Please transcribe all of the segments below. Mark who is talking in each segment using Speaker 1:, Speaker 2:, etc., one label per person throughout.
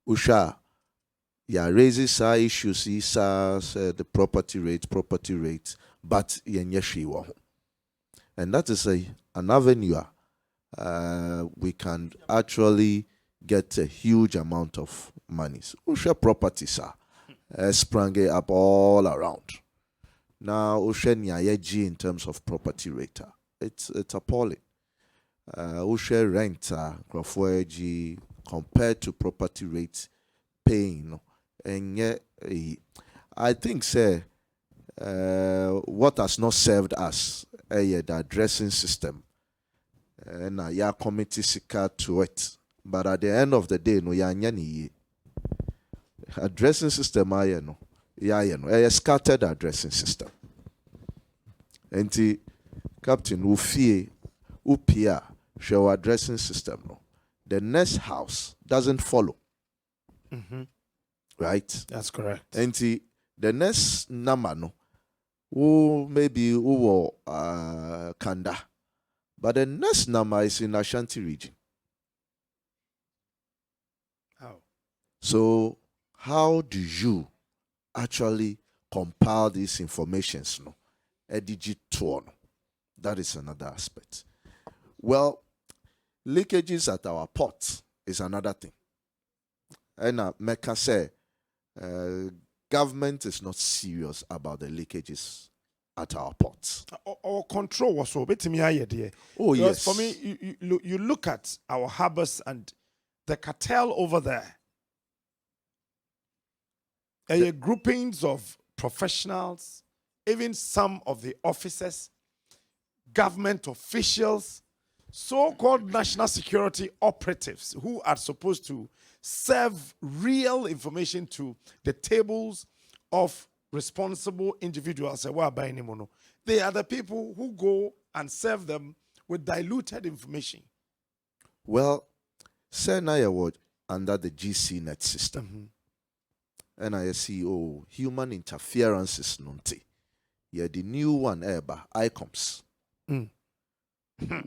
Speaker 1: Usha, yeah, raises our issues, the property rate, but yenye. And that is an avenue we can actually get a huge amount of money. So, Usha properties are sprung up all around. Now, Usha Nyayeji in terms of property rate, it's appalling. Usha rent, compared to property rates paying. And yet, I think, say, what has not served us, the addressing system, and ya committee sika to it. But at the end of the day, no ya nyani addressing system a scattered addressing system. And the captain upia show addressing system no. The next house doesn't follow.
Speaker 2: Mm-hmm.
Speaker 1: Right?
Speaker 2: That's correct.
Speaker 1: And the next number no, maybe Kanda. But the next number is in Ashanti region.
Speaker 2: How?
Speaker 1: So how do you actually compile these informations? No, a digital. That is another aspect. Well, leakages at our ports is another thing. And Mecca say, government is not serious about the leakages at our ports.
Speaker 2: Our control was so bit me idea.
Speaker 1: Oh,
Speaker 2: Because
Speaker 1: yes.
Speaker 2: for me, you look at our harbors and the cartel over there. Groupings of professionals, even some of the officers, government officials, so-called national security operatives who are supposed to serve real information to the tables of responsible individuals. They are the people who go and serve them with diluted information.
Speaker 1: Well, say now you were under the GC net system. And I see, human interference is not. Yeah, the new one, ICOMS,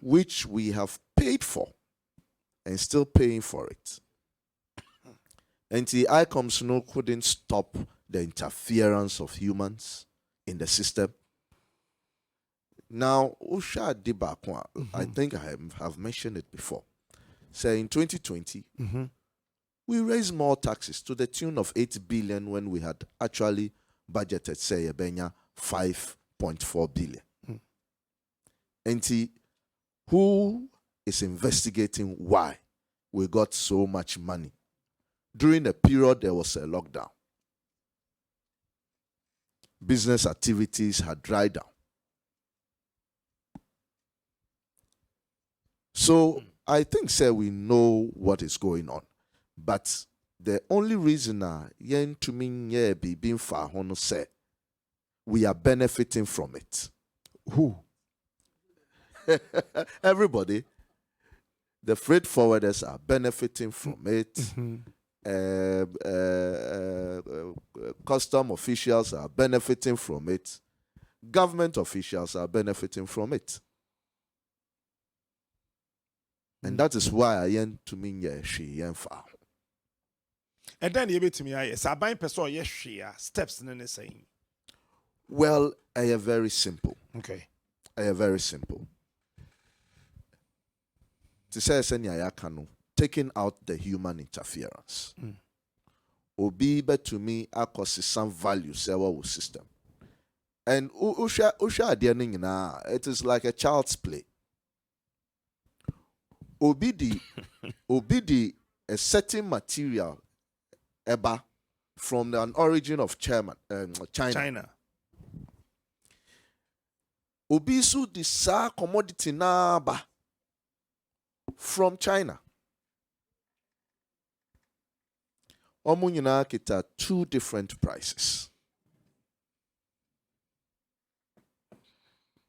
Speaker 1: which we have paid for and still paying for it. And the ICOMS couldn't stop the interference of humans in the system. Now, Usha Dibakwa, I think I have mentioned it before. Say in 2020, we raised more taxes to the tune of 8 billion when we had actually budgeted, say, a benya 5.4 billion. And who is investigating why we got so much money? During the period there was a lockdown. Business activities had dried down. So I think, sir, we know what is going on. But the only reason yen to me be being far hono say we are benefiting from it.
Speaker 2: Who?
Speaker 1: Everybody. The freight forwarders are benefiting from it. Custom officials are benefiting from it. Government officials are benefiting from it. And that is why I yen to me she yen far.
Speaker 2: And then you be to me, yes, I buy person yes, steps in the saying.
Speaker 1: Well, I am very simple.
Speaker 2: Okay.
Speaker 1: I am very simple. To say kanu, taking out the human interference. Obi be to me akosi some value our system. And it is like a child's play. Obi a certain material eba from an origin of China. Obi su di sa commodity na ba from China. Omu nyina kita 2 different prices.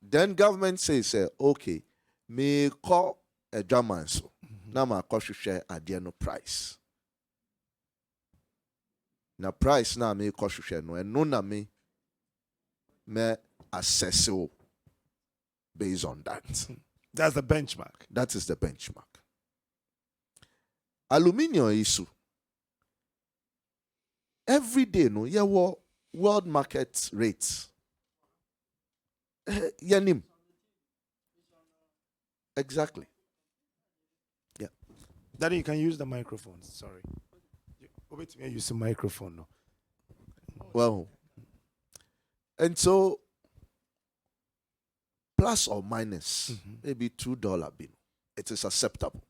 Speaker 1: Then government says, okay, me call a German so. Na ma share adiano price. Na price na me share no and no na me assess based on that.
Speaker 2: That's the benchmark.
Speaker 1: That is the benchmark. Aluminium issue. every day no yɛwɔ world market rates. Yanim. Exactly. Yeah.
Speaker 2: Daddy, you can use the microphone. Sorry. Wait, me use the microphone. No.
Speaker 1: Well, and so plus or minus maybe $2 bill, it is acceptable.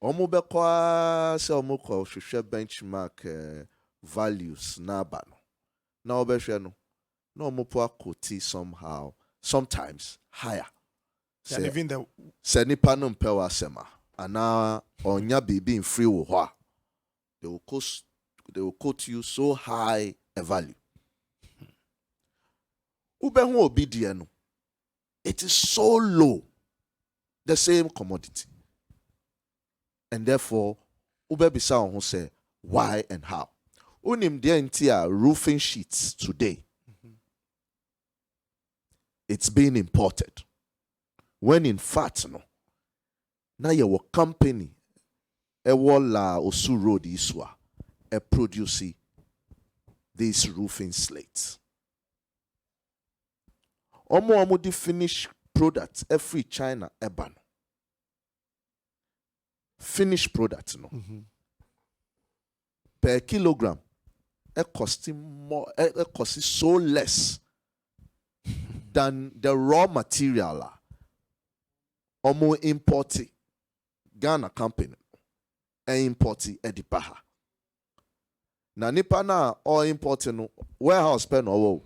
Speaker 1: Omo bekwa se omo ko hwehwe benchmark values na aba no. Na obehwe no. Na omo po akoti somehow, sometimes higher.
Speaker 2: And even the
Speaker 1: Se nipa no mpe wa sema ana onya bibi in free wo ho a, they will quote you so high a value. Ubehu obi die no, it is so low, the same commodity. And therefore, ubebisa on who say why and how. Unim die ntia roofing sheets today. It's being imported. When in fact, no, now your company, la Osu Road Iswa, produce these roofing slates. Omo di finished products every China eban. Finished products no. Per kilogram, it costing more. It costs so less than the raw material. Omo importi Ghana company importi edipaha. Na nipa na or importing no warehouse pen or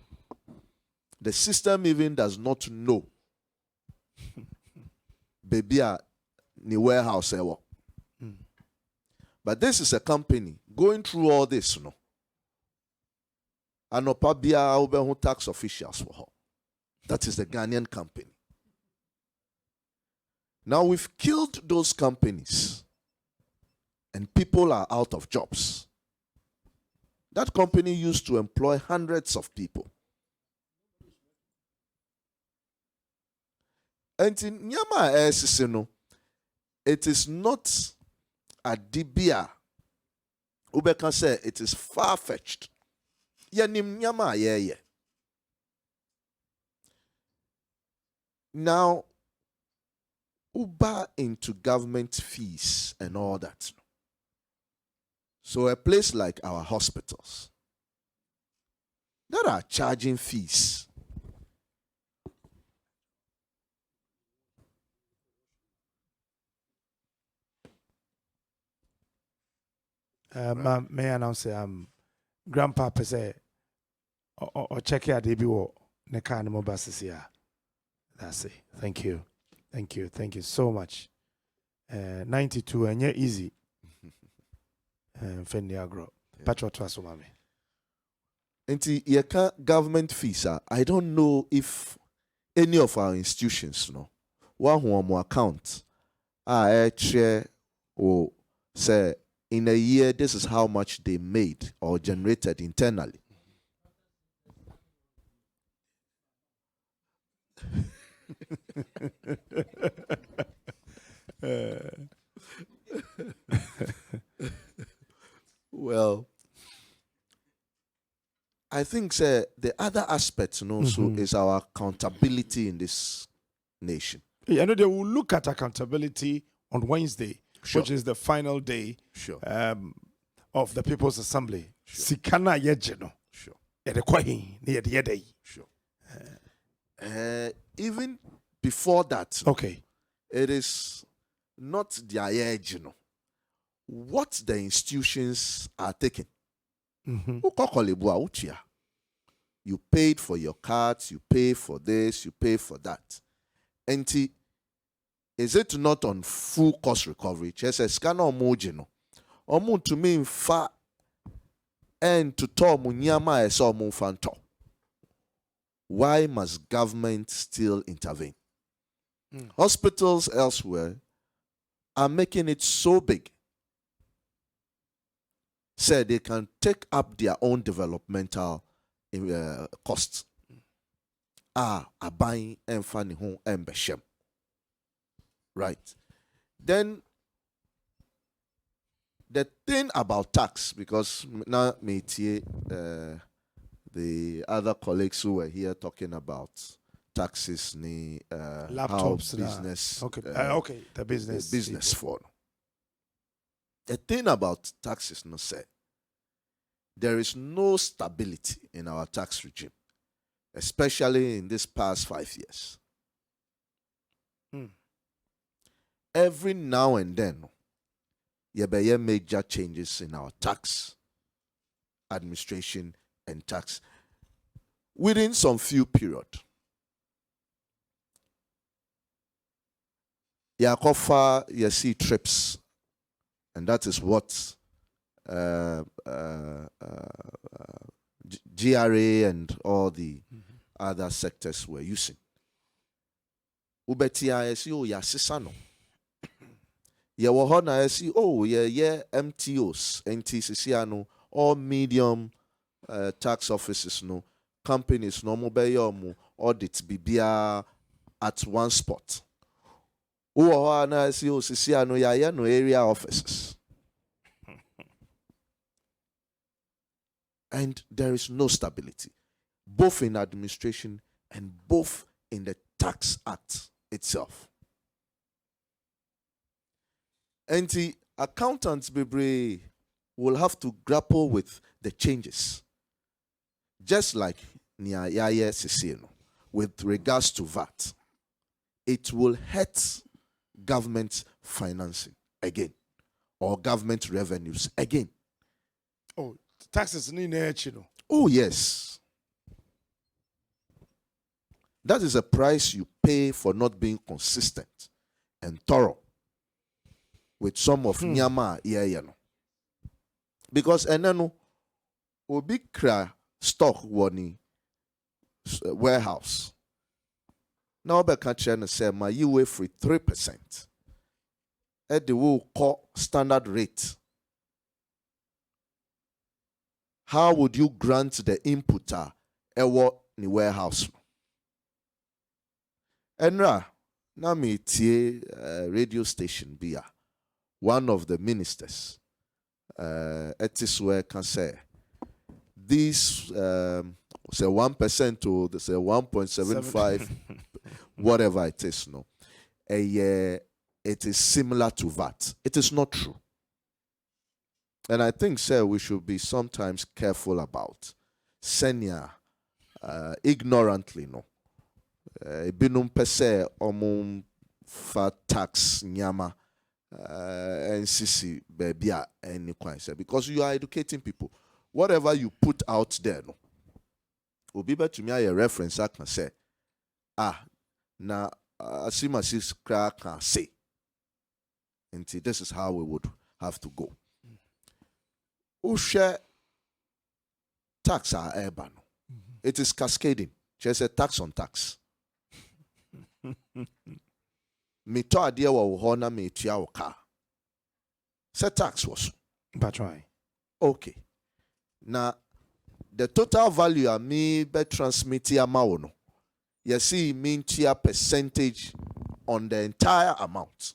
Speaker 1: the system even does not know baby ni warehouse ewo. But this is a company going through all this, no. Anopa bia obehu tax officials for her. That is the Ghanaian company. Now we've killed those companies and people are out of jobs. That company used to employ hundreds of people. And in Nyama Esisino, it is not a dibia. Ube can say it is far-fetched. Yanim Nyama ye. Now, Uber into government fees and all that. So a place like our hospitals that are charging fees.
Speaker 2: May I announce Grandpa say or check out DB ne car no buses here. That's it. Thank you. Thank you. Thank you so much. 92 and yeah easy. Fendi agro. Patro twaso mame.
Speaker 1: Enti yeka government fees I don't know if any of our institutions no one who account share or say in a year this is how much they made or generated internally. Well, I think the other aspect also is our accountability in this nation.
Speaker 2: I know they will look at accountability on Wednesday, which is the final day of the People's Assembly. Sikana yejeno.
Speaker 1: Sure.
Speaker 2: Sure.
Speaker 1: Even before that,
Speaker 2: okay,
Speaker 1: it is not their edge, what the institutions are taking. You paid for your cards, you pay for this, you pay for that. And is it not on full cost recovery? Just a scanner omojino. Omun to me fa and to talk munyama eso mun fanto. Why must government still intervene? Hospitals elsewhere are making it so big. Say they can take up their own developmental costs. Buying and fanny home and beshem. Right. Then the thing about tax, because now the other colleagues who were here talking about taxes, how
Speaker 2: Laptops.
Speaker 1: business,
Speaker 2: Okay. The business.
Speaker 1: business for. The thing about taxes, no say, there is no stability in our tax regime, especially in this past 5 years. Every now and then, there be major changes in our tax administration and tax within some few period. You see trips, and that is what GRA and all the other sectors were using. Ubetia see oh ya sisano. Ya wahona see oh yeah MTOs, NTCCano, all medium tax offices no companies no mobile audit bibia at one spot. Oh na see oh CCano ya no area offices. And there is no stability, both in administration and both in the tax act itself. And the accountants will have to grapple with the changes, just like Niayaye Sisino, with regards to VAT. It will hurt government financing again, or government revenues again.
Speaker 2: Oh, taxes ni nature.
Speaker 1: Oh, yes. That is a price you pay for not being consistent and thorough with some of nyama no. Because enano obi kra stock woni warehouse. Now be ka kire no say ma you way free 3%. At the will call standard rate. How would you grant the inputter ewo ni warehouse? Enra, na me tie radio station bia. One of the ministers, Etiswe can say, this say 1% to say 1.75, whatever it is, no. It is similar to VAT. It is not true. And I think, sir, we should be sometimes careful about senior ignorantly, no. Binum pese omum fa tax nyama NCC baby any quite because you are educating people. Whatever you put out there, no. Obiba to me a reference I can say, na asima sis crack can say. And this is how we would have to go. Who share tax are urban. It is cascading. Just a tax on tax. Me to idea wa hona me tia wo car. Say tax was.
Speaker 2: But try.
Speaker 1: Okay. Now the total value a me be transmit ya no. You see mean tia percentage on the entire amount.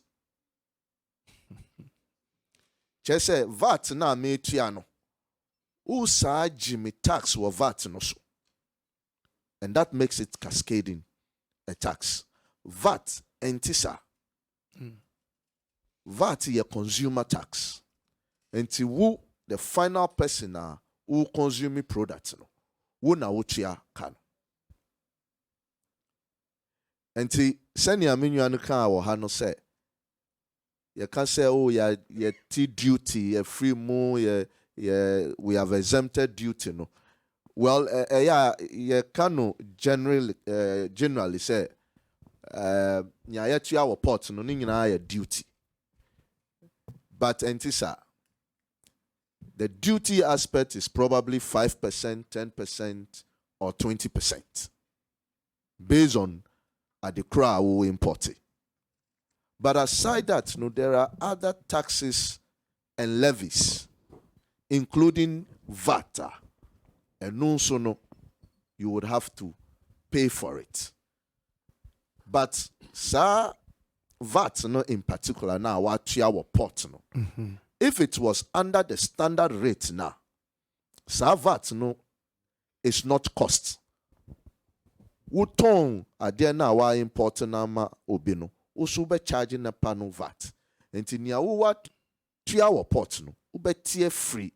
Speaker 1: Just say VAT na me tia no. Who sa Jimmy tax or VAT no so. And that makes it cascading a tax. VAT entisa. VAT is a consumer tax. Enti who the final person who consume products no. Who na uchia kan. Enti senya minyu anu kan wo ha no say. You can say oh ya T duty, a free mo, we have exempted duty no. Well, you can generally say, ya our pot no nina duty. But entisa, the duty aspect is probably 5%, 10%, or 20%, based on the crowd who import it. But aside that, no, there are other taxes and levies, including VAT. And also, no, you would have to pay for it. But, sir, VAT, no, in particular, now, what our pot, no, If it was under the standard rate now, VAT no is not cost. Wuton adeɛ na wa import na ma obi no, usu be charging na pano VAT. Enti nia wo tua wo pot no, ubetie free.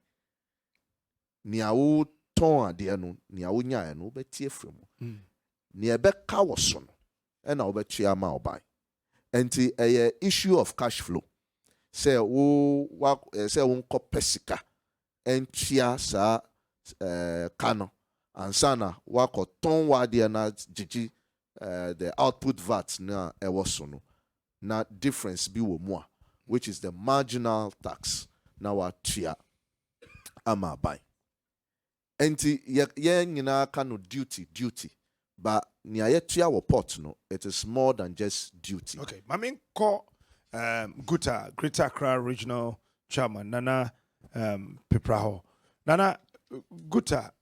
Speaker 1: Nia wo ton adeɛ no, nia wo nya no, ubetie free mo. Nia be ka wo so no, ena ubetua ma obai. Enti issue of cash flow. Say wo nko pesika entua sa kano ansana wako ton wade na jiji the output VAT na ewo so no na difference bi wo mu a, which is the marginal tax na watua ama ban. Enti ye nyina ka no duty but nia yetua wo pot no, it is more than just duty.
Speaker 2: Okay, mamin ko Guta, Greater Accra Regional Chairman Nana Pepraho. Nana Guta,